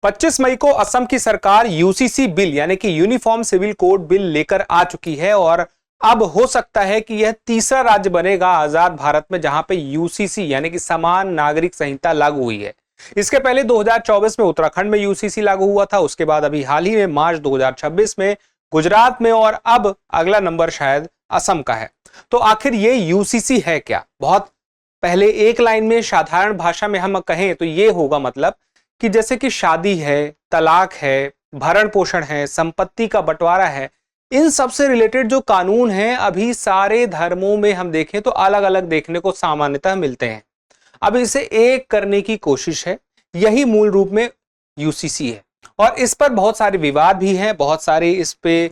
25 मई को असम की सरकार यूसीसी बिल यानी कि यूनिफॉर्म सिविल कोड बिल लेकर आ चुकी है और अब हो सकता है कि यह तीसरा राज्य बनेगा आजाद भारत में जहां पे यूसीसी यानी कि समान नागरिक संहिता लागू हुई है। इसके पहले 2024 में उत्तराखंड में यूसीसी लागू हुआ था, उसके बाद अभी हाल ही में मार्च 2026 में गुजरात में और अब अगला नंबर शायद असम का है। तो आखिर ये यूसीसी है क्या? बहुत पहले एक लाइन में साधारण भाषा में हम कहें तो ये होगा मतलब कि जैसे कि शादी है, तलाक है, भरण पोषण है, संपत्ति का बंटवारा है, इन सब से रिलेटेड जो कानून हैं अभी सारे धर्मों में हम देखें तो अलग अलग देखने को सामान्यतः मिलते हैं। अब इसे एक करने की कोशिश है, यही मूल रूप में यूसीसी है। और इस पर बहुत सारे विवाद भी हैं, बहुत सारे इस पे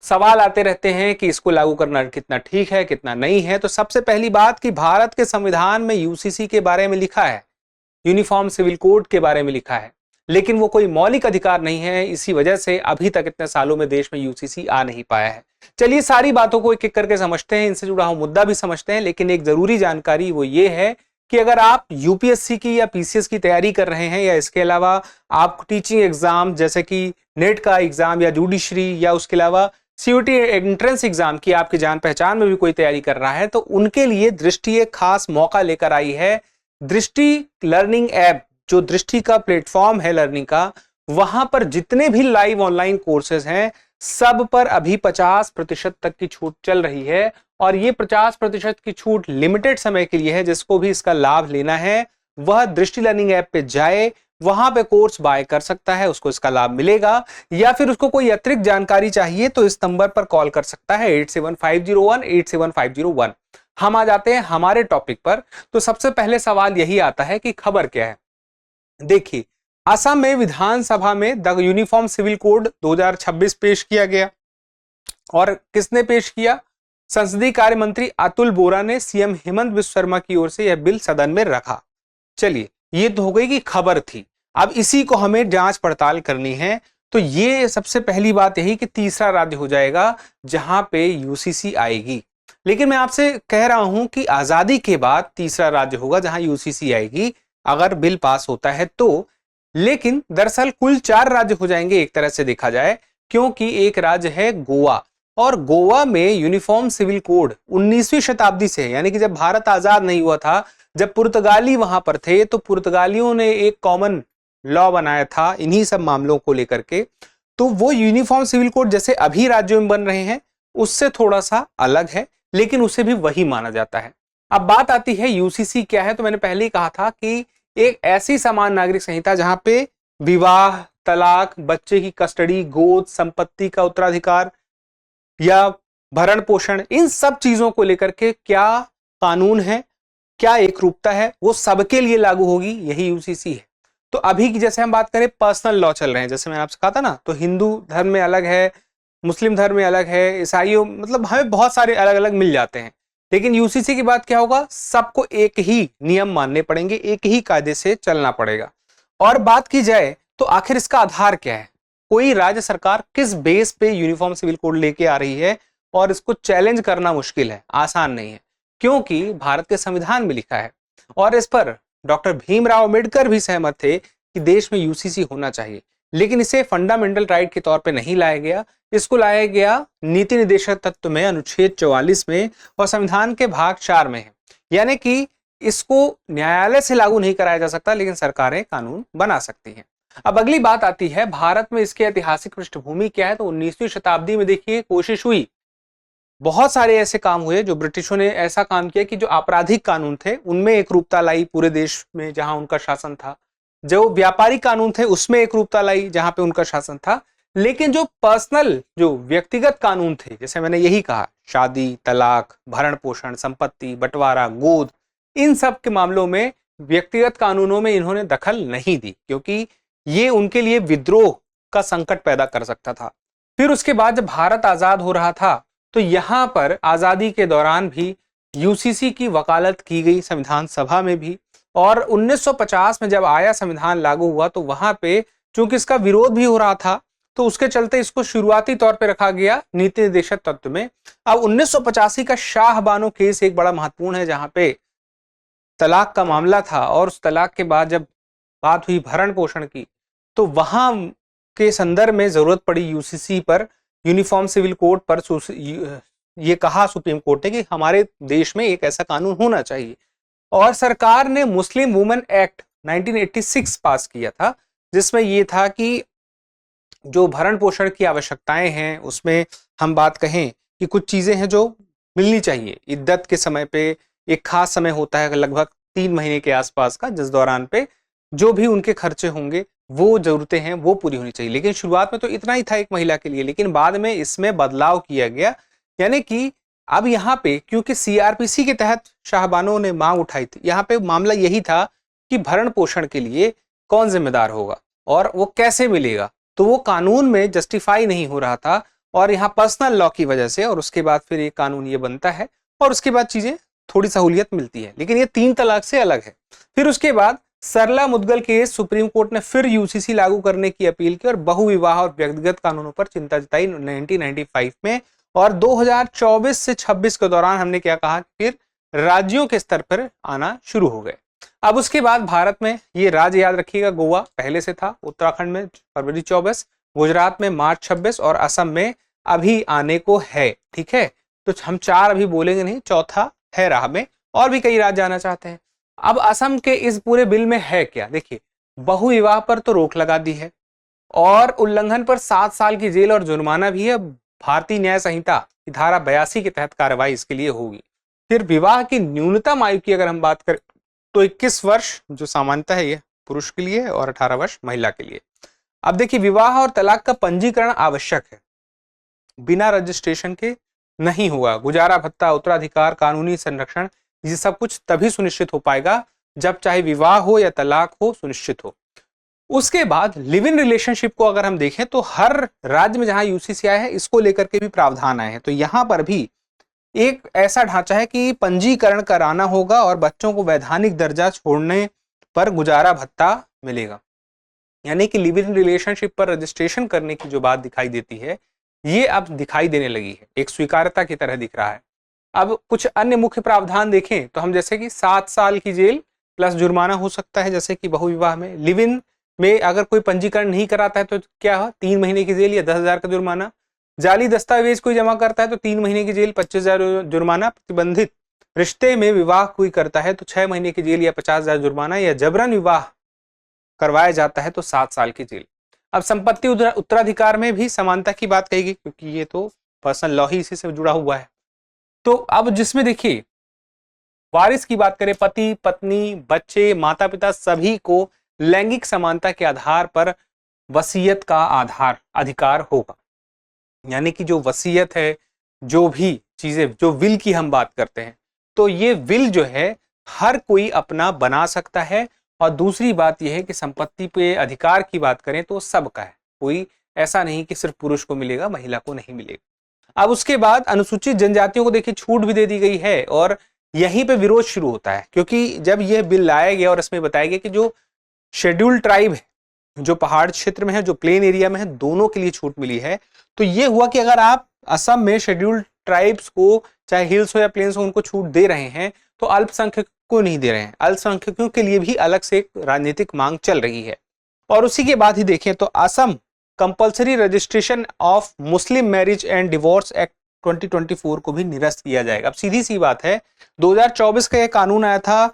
सवाल आते रहते हैं कि इसको लागू करना कितना ठीक है, कितना नहीं है। तो सबसे पहली बात कि भारत के संविधान में यूसीसी के बारे में लिखा है, यूनिफॉर्म सिविल कोड के बारे में लिखा है, लेकिन वो कोई मौलिक अधिकार नहीं है। इसी वजह से अभी तक इतने सालों में देश में यूसीसी आ नहीं पाया है। चलिए सारी बातों को एक एक करके समझते हैं, इनसे जुड़ा हुआ मुद्दा भी समझते हैं। लेकिन एक जरूरी जानकारी वो ये है कि अगर आप यूपीएससी की या पीसीएस की तैयारी कर रहे हैं या इसके अलावा आप टीचिंग एग्जाम जैसे कि नेट का एग्जाम या जुडिशरी या उसके अलावा सीयूटी एंट्रेंस एग्जाम की आपकी जान पहचान में भी कोई तैयारी कर रहा है तो उनके लिए दृष्टि एक खास मौका लेकर आई है। दृष्टि लर्निंग ऐप, जो दृष्टि का प्लेटफॉर्म है लर्निंग का, वहां पर जितने भी लाइव ऑनलाइन कोर्सेज हैं सब पर अभी 50% तक की छूट चल रही है। और ये 50% की छूट लिमिटेड समय के लिए है। जिसको भी इसका लाभ लेना है वह दृष्टि लर्निंग ऐप पे जाए, वहां पे कोर्स बाय कर सकता है, उसको इसका लाभ मिलेगा। या फिर उसको कोई अतिरिक्त जानकारी चाहिए तो इस नंबर पर कॉल कर सकता है 8750187501। हम आ जाते हैं हमारे टॉपिक पर। तो सबसे पहले सवाल यही आता है कि खबर क्या है। देखिए, असम में विधानसभा में द यूनिफॉर्म सिविल कोड 2026 पेश किया गया। और किसने पेश किया? संसदीय कार्य मंत्री अतुल बोरा ने सीएम हेमंत बिस्व शर्मा की ओर से यह बिल सदन में रखा। चलिए, ये तो हो गई कि खबर थी। अब इसी को हमें जांच पड़ताल करनी है। तो ये सबसे पहली बात यही कि तीसरा राज्य हो जाएगा जहां पे यूसीसी आएगी। लेकिन मैं आपसे कह रहा हूं कि आजादी के बाद तीसरा राज्य होगा जहां यूसीसी आएगी, अगर बिल पास होता है तो। लेकिन दरअसल कुल 4 राज्य हो जाएंगे एक तरह से देखा जाए, क्योंकि एक राज्य है गोवा। और गोवा में यूनिफॉर्म सिविल कोड 19वीं शताब्दी से, यानी कि जब भारत आजाद नहीं हुआ था, जब पुर्तगाली वहां पर थे तो पुर्तगालियों ने एक कॉमन लॉ बनाया था इन्हीं सब मामलों को लेकर के। तो वो यूनिफॉर्म सिविल कोड जैसे अभी राज्यों में बन रहे हैं उससे थोड़ा सा अलग है, लेकिन उसे भी वही माना जाता है। अब बात आती है यूसीसी क्या है। तो मैंने पहले ही कहा था कि एक ऐसी समान नागरिक संहिता जहां पे विवाह, तलाक, बच्चे की कस्टडी, गोद, संपत्ति का उत्तराधिकार या भरण पोषण, इन सब चीजों को लेकर के क्या कानून है, क्या एक रूपता है, वो सबके लिए लागू होगी, यही यूसीसी है। तो अभी की जैसे हम बात करें पर्सनल लॉ चल रहे हैं, जैसे मैंने आपसे कहा था ना, तो हिंदू धर्म में अलग है, मुस्लिम धर्म में अलग है, ईसाइयों मतलब हमें बहुत सारे अलग अलग मिल जाते हैं। लेकिन यूसीसी की बात क्या होगा, सबको एक ही नियम मानने पड़ेंगे, एक ही कायदे से चलना पड़ेगा। और बात की जाए तो आखिर इसका आधार क्या है, कोई राज्य सरकार किस बेस पे यूनिफॉर्म सिविल कोड लेके आ रही है, और इसको चैलेंज करना मुश्किल है, आसान नहीं है, क्योंकि भारत के संविधान में लिखा है। और इस पर डॉक्टर भीमराव अंबेडकर भी सहमत थे कि देश में यूसीसी होना चाहिए। लेकिन इसे फंडामेंटल राइट के तौर पे नहीं लाया गया, इसको लाया गया नीति निर्देशक तत्व में अनुच्छेद 44 में और संविधान के भाग 4 में है। यानी कि इसको न्यायालय से लागू नहीं कराया जा सकता, लेकिन सरकारें कानून बना सकती हैं। अब अगली बात आती है भारत में इसके ऐतिहासिक पृष्ठभूमि क्या है। तो 19वीं शताब्दी में देखिए कोशिश हुई, बहुत सारे ऐसे काम हुए जो ब्रिटिशों ने ऐसा काम किया कि जो आपराधिक कानून थे उनमें एक रूपता लाई पूरे देश में जहां उनका शासन था, जो व्यापारिक कानून थे उसमें एक रूपता लाई जहां पे उनका शासन था। लेकिन जो पर्सनल, जो व्यक्तिगत कानून थे, जैसे मैंने यही कहा, शादी, तलाक, भरण पोषण, संपत्ति, बंटवारा, गोद, इन सब के मामलों में व्यक्तिगत कानूनों में इन्होंने दखल नहीं दी, क्योंकि ये उनके लिए विद्रोह का संकट पैदा कर सकता था। फिर उसके बाद जब भारत आजाद हो रहा था तो यहां पर आजादी के दौरान भी यूसीसी की वकालत की गई संविधान सभा में भी। और 1950 में जब आया संविधान लागू हुआ तो वहां पे चूंकि इसका विरोध भी हो रहा था तो उसके चलते इसको शुरुआती तौर पे रखा गया नीति निर्देशक तत्व में। अब 1985 का शाह बानो केस एक बड़ा महत्वपूर्ण है, जहां पे तलाक का मामला था और उस तलाक के बाद जब बात हुई भरण पोषण की तो वहां के संदर्भ में जरूरत पड़ी यूसीसी पर, यूनिफॉर्म सिविल कोड पर। ये कहा सुप्रीम कोर्ट ने कि हमारे देश में एक ऐसा कानून होना चाहिए, और सरकार ने मुस्लिम वुमेन एक्ट 1986 पास किया था, जिसमें यह था कि जो भरण पोषण की आवश्यकताएं हैं उसमें हम बात कहें कि कुछ चीजें हैं जो मिलनी चाहिए। इद्दत के समय पे एक खास समय होता है लगभग 3 महीने के आसपास का, जिस दौरान पे जो भी उनके खर्चे होंगे वो जरूरतें हैं वो पूरी होनी चाहिए। लेकिन शुरुआत में तो इतना ही था एक महिला के लिए, लेकिन बाद में इसमें बदलाव किया गया, यानी कि अब यहाँ पे क्योंकि सीआरपीसी के तहत शाहबानों ने मांग उठाई थी, यहाँ पे मामला यही था कि भरण पोषण के लिए कौन जिम्मेदार होगा और वो कैसे मिलेगा, तो वो कानून में जस्टिफाई नहीं हो रहा था, और यहाँ पर्सनल लॉ की वजह से, और उसके बाद फिर ये कानून ये बनता है और उसके बाद चीजें थोड़ी सहूलियत मिलती है। लेकिन ये 3 तलाक से अलग है। फिर उसके बाद सरला मुद्गल केस, सुप्रीम कोर्ट ने फिर यूसीसी लागू करने की अपील की और बहुविवाह और व्यक्तिगत कानूनों पर चिंता जताई 1995 में, और 2024 से 26 के दौरान हमने क्या कहा, फिर राज्यों के स्तर पर आना शुरू हो गए। अब उसके बाद भारत में ये राज्य याद रखिएगा, गोवा पहले से था, उत्तराखंड में फरवरी 24, गुजरात में मार्च 26 और असम में अभी आने को है। ठीक है, तो हम 4 अभी बोलेंगे नहीं, चौथा है राह में, और भी कई राज्य आना चाहते हैं। अब असम के इस पूरे बिल में है क्या, देखिए, बहुविवाह पर तो रोक लगा दी है और उल्लंघन पर 7 साल की जेल और जुर्माना भी है। भारतीय न्याय संहिता की धारा 82 के तहत कार्रवाई इसके लिए होगी। फिर विवाह की न्यूनतम आयु की अगर हम बात करें तो 21 वर्ष जो सामान्यता है ये पुरुष के लिए और 18 वर्ष महिला के लिए। अब देखिए, विवाह और तलाक का पंजीकरण आवश्यक है, बिना रजिस्ट्रेशन के नहीं होगा। गुजारा भत्ता, उत्तराधिकार, कानूनी संरक्षण, ये सब कुछ तभी सुनिश्चित हो पाएगा जब चाहे विवाह हो या तलाक हो सुनिश्चित हो। उसके बाद लिव इन रिलेशनशिप को अगर हम देखें तो हर राज्य में जहां यूसीसी आया है इसको लेकर के भी प्रावधान आए हैं। तो यहां पर भी एक ऐसा ढांचा है कि पंजीकरण कराना होगा और बच्चों को वैधानिक दर्जा छोड़ने पर गुजारा भत्ता मिलेगा। यानी कि लिव इन रिलेशनशिप पर रजिस्ट्रेशन करने की जो बात दिखाई देती है ये अब दिखाई देने लगी है, एक स्वीकार्यता की तरह दिख रहा है। अब कुछ अन्य मुख्य प्रावधान देखें तो हम जैसे कि 7 साल की जेल प्लस जुर्माना हो सकता है, जैसे कि बहुविवाह में। लिव इन में अगर कोई पंजीकरण नहीं कराता है तो क्या है, 3 महीने की जेल या 10,000 का जुर्माना। जाली दस्तावेज कोई जमा करता है तो 3 महीने की जेल, 25,000 जुर्माना। प्रतिबंधित रिश्ते में विवाह कोई करता है तो 6 महीने की जेल या 50,000 जुर्माना, या जबरन विवाह करवाया जाता है तो 7 साल की जेल। अब संपत्ति उत्तराधिकार में भी समानता की बात कही गई, क्योंकि ये तो पर्सनल लॉ ही इसी से जुड़ा हुआ है। तो अब जिसमें देखिए वारिस की बात करें, पति पत्नी बच्चे माता पिता सभी को लैंगिक समानता के आधार पर वसीयत का आधार अधिकार होगा। यानी कि जो वसीयत है, जो भी चीजें, जो विल की हम बात करते हैं, तो ये विल जो है हर कोई अपना बना सकता है। और दूसरी बात यह है कि संपत्ति पे अधिकार की बात करें तो सबका है, कोई ऐसा नहीं कि सिर्फ पुरुष को मिलेगा महिला को नहीं मिलेगा। अब उसके बाद अनुसूचित जनजातियों को देखिए छूट भी दे दी गई है, और यहीं पे विरोध शुरू होता है, क्योंकि जब यह बिल लाया गया और इसमें बताया गया कि जो शेड्यूल्ड ट्राइब है, जो पहाड़ क्षेत्र में है, जो प्लेन एरिया में है, दोनों के लिए छूट मिली है। तो ये हुआ कि अगर आप असम में शेड्यूल्ड ट्राइब्स को, चाहे हिल्स हो या प्लेन्स हो, उनको छूट दे रहे हैं तो अल्पसंख्यक को नहीं दे रहे हैं। अल्पसंख्यकों के लिए भी अलग से एक राजनीतिक मांग चल रही है। और उसी के बाद ही देखें तो Assam compulsory registration of Muslim marriage and divorce act 2024 को भी निरस्त किया जाएगा। अब सीधी सी बात है, 2024 का यह कानून आया था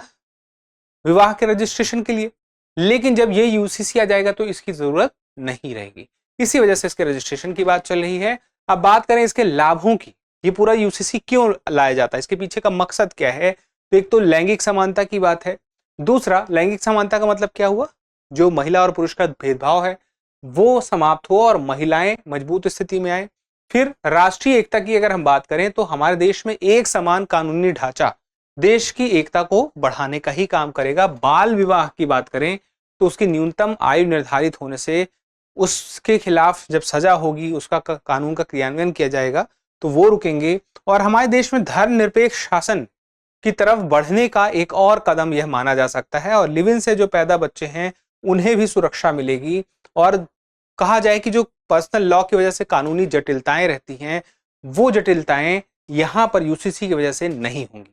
विवाह के रजिस्ट्रेशन के लिए, लेकिन जब ये यूसीसी आ जाएगा तो इसकी जरूरत नहीं रहेगी। इसी वजह से इसके रजिस्ट्रेशन की बात चल रही है। अब बात करें इसके लाभों की, ये पूरा यूसीसी क्यों लाया जाता है, इसके पीछे का मकसद क्या है। तो एक तो लैंगिक समानता की बात है। दूसरा, लैंगिक समानता का मतलब क्या हुआ, जो महिला और पुरुष का भेदभाव है वो समाप्त हो और महिलाएं मजबूत स्थिति में आए। फिर राष्ट्रीय एकता की अगर हम बात करें तो हमारे देश में एक समान कानूनी ढांचा देश की एकता को बढ़ाने का ही काम करेगा। बाल विवाह की बात करें तो उसकी न्यूनतम आयु निर्धारित होने से उसके खिलाफ जब सजा होगी, उसका कानून का क्रियान्वयन किया जाएगा तो वो रुकेंगे। और हमारे देश में धर्मनिरपेक्ष शासन की तरफ बढ़ने का एक और कदम यह माना जा सकता है। और लिव इन से जो पैदा बच्चे हैं उन्हें भी सुरक्षा मिलेगी। और कहा जाए कि जो पर्सनल लॉ की वजह से कानूनी जटिलताएं रहती हैं, वो जटिलताएं यहां पर यूसीसी की वजह से नहीं होंगी।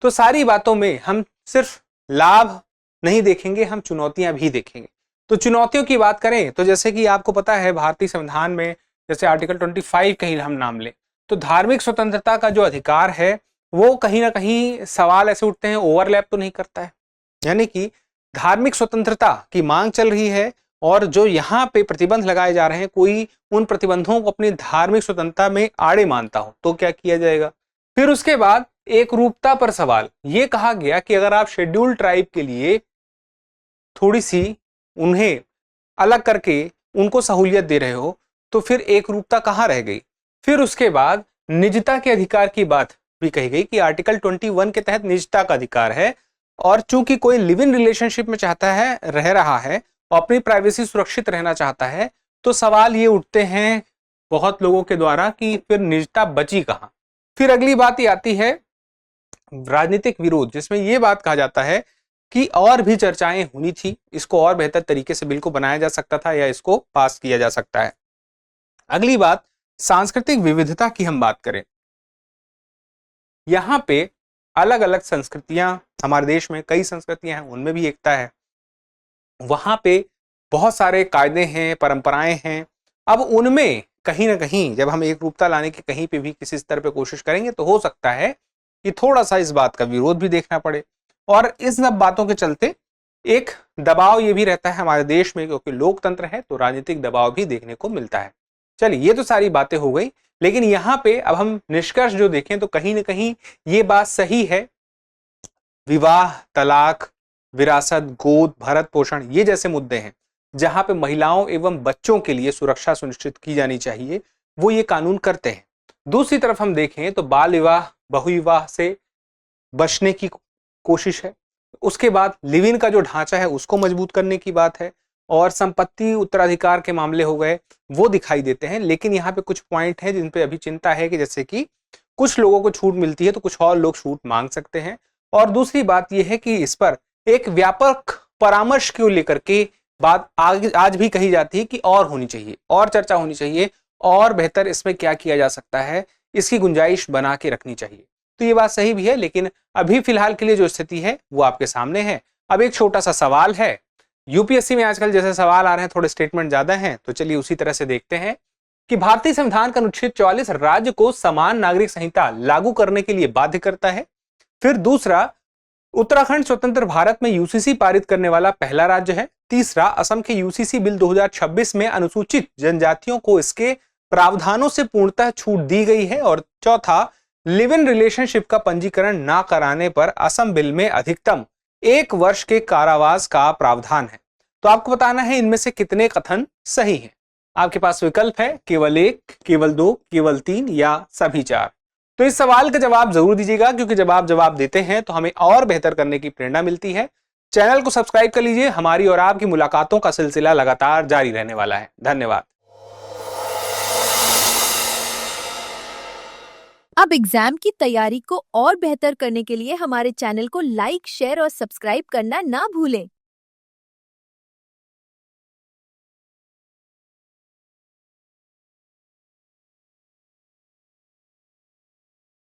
तो सारी बातों में हम सिर्फ लाभ नहीं देखेंगे, हम चुनौतियां भी देखेंगे। तो चुनौतियों की बात करें तो जैसे कि आपको पता है भारतीय संविधान में जैसे आर्टिकल 25 कहीं हम नाम लें तो धार्मिक स्वतंत्रता का जो अधिकार है वो कहीं ना कहीं सवाल ऐसे उठते हैं, ओवरलैप तो नहीं करता है। यानी कि धार्मिक स्वतंत्रता की मांग चल रही है और जो यहाँ पे प्रतिबंध लगाए जा रहे हैं कोई उन प्रतिबंधों को अपनी धार्मिक स्वतंत्रता में आड़े मानता हो तो क्या किया जाएगा। फिर उसके बाद एक रूपता पर सवाल, ये कहा गया कि अगर आप शेड्यूल्ड ट्राइब के लिए थोड़ी सी उन्हें अलग करके उनको सहूलियत दे रहे हो तो फिर एक रूपता कहां रह गई। फिर उसके बाद निजता के अधिकार की बात भी कही गई कि आर्टिकल 21 के तहत निजता का अधिकार है और चूंकि कोई लिव इन रिलेशनशिप में चाहता है, रह रहा है और अपनी प्राइवेसी सुरक्षित रहना चाहता है तो सवाल ये उठते हैं बहुत लोगों के द्वारा कि फिर निजता बची कहां। फिर अगली बात ये आती है राजनीतिक विरोध, जिसमें यह बात कहा जाता है कि और भी चर्चाएं होनी थी, इसको और बेहतर तरीके से बिल को बनाया जा सकता था या इसको पास किया जा सकता है। अगली बात सांस्कृतिक विविधता की हम बात करें, यहां पे अलग अलग संस्कृतियां, हमारे देश में कई संस्कृतियां हैं उनमें भी एकता है, वहां पे बहुत सारे कायदे हैं, परंपराएं हैं। अब उनमें कहीं ना कहीं जब हम एक रूपता लाने की कहीं पे भी किसी स्तर पे कोशिश करेंगे तो हो सकता है कि थोड़ा सा इस बात का विरोध भी देखना पड़े और इस सब बातों के चलते एक दबाव ये भी रहता है हमारे देश में, क्योंकि लोकतंत्र है तो राजनीतिक दबाव भी देखने को मिलता है। चलिए ये तो सारी बातें हो गई, लेकिन यहाँ पे अब हम निष्कर्ष जो देखें तो कहीं ना कहीं ये बात सही है, विवाह, तलाक, विरासत, गोद, भरण पोषण ये जैसे मुद्दे हैं जहां पे महिलाओं एवं बच्चों के लिए सुरक्षा सुनिश्चित की जानी चाहिए, वो ये कानून करते हैं। दूसरी तरफ हम देखें तो बाल विवाह, बहुविवाह से बचने की कोशिश है। उसके बाद लिव इन का जो ढांचा है उसको मजबूत करने की बात है और संपत्ति उत्तराधिकार के मामले हो गए वो दिखाई देते हैं। लेकिन यहाँ पे कुछ पॉइंट हैं जिन पे अभी चिंता है कि जैसे कि कुछ लोगों को छूट मिलती है तो कुछ और लोग छूट मांग सकते हैं। और दूसरी बात यह है कि इस पर एक व्यापक परामर्श को लेकर के बात आज भी कही जाती है कि और होनी चाहिए, और चर्चा होनी चाहिए, और बेहतर इसमें क्या किया जा सकता है इसकी गुंजाइश बना के रखनी चाहिए। तो ये बात सही भी है, लेकिन अभी फिलहाल के लिए जो स्थिति है वो आपके सामने है। अब एक छोटा सा सवाल है, यूपीएससी में आजकल जैसे सवाल आ रहे हैं थोड़े स्टेटमेंट ज्यादा हैं, तो चलिए उसी तरह से देखते हैं कि भारतीय संविधान का अनुच्छेद 44 राज्य को समान नागरिक संहिता लागू करने के लिए बाध्य करता है। फिर दूसरा, उत्तराखंड स्वतंत्र भारत में यूसीसी पारित करने वाला पहला राज्य है। तीसरा, असम के यूसीसी बिल 2026 में अनुसूचित जनजातियों को इसके प्रावधानों से पूर्णतः छूट दी गई है। और चौथा, लिव इन रिलेशनशिप का पंजीकरण ना कराने पर असम बिल में अधिकतम 1 वर्ष के कारावास का प्रावधान है। तो आपको बताना है इनमें से कितने कथन सही हैं। आपके पास विकल्प है केवल 1, केवल 2, केवल 3 या सभी 4। तो इस सवाल का जवाब जरूर दीजिएगा, क्योंकि जब आप जवाब देते हैं तो हमें और बेहतर करने की प्रेरणा मिलती है। चैनल को सब्सक्राइब कर लीजिए, हमारी और आपकी मुलाकातों का सिलसिला लगातार जारी रहने वाला है। धन्यवाद। अब एग्जाम की तैयारी को और बेहतर करने के लिए हमारे चैनल को लाइक, शेयर और सब्सक्राइब करना ना भूलें।